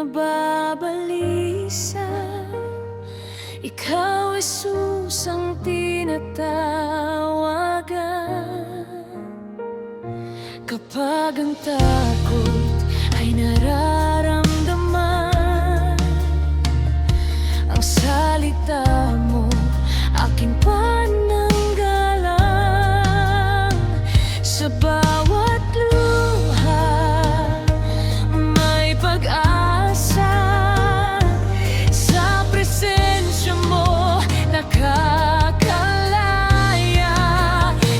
nababalisa. Ikaw, Jesus, ang tinatawagan kapag ang takot ay nararamdaman. Ang salita mo aking pananggalang. Sa bawat luha may pag-asa. Sa presensya mo nakakalaya.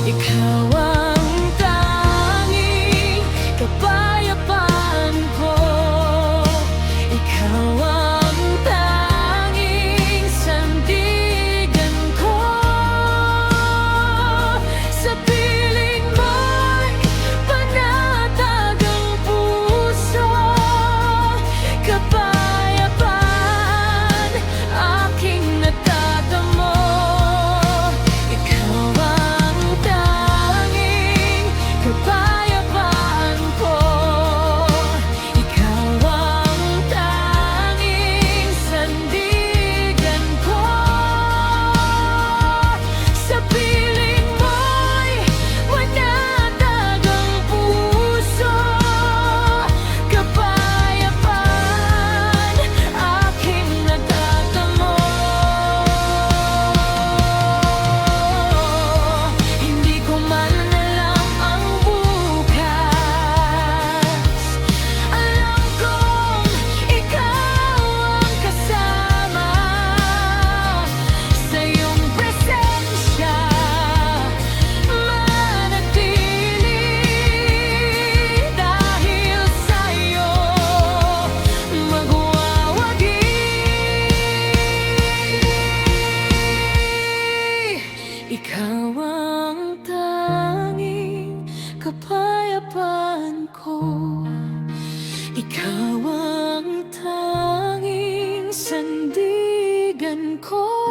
Ikaw ang tanging kapayapaan ko. Ikaw ang tanging sandigan ko. Sa piling mo'y panatag ang puso. Kapayapaan aking natatamo. Ikaw ang tanging kapayapaan ko. Ikaw ang tanging sandigan ko. Sa piling mo'y wanatag ang puso. Kapayapaan aking natatamo. Hindi ko man alam ang bukas. Alam kong ikaw ang kasama. Sa iyong presensya manatili. Dahil sa'yo magwawagi. Ikaw ang tanging kapayapaan ko. Ikaw ang tanging sandigan ko.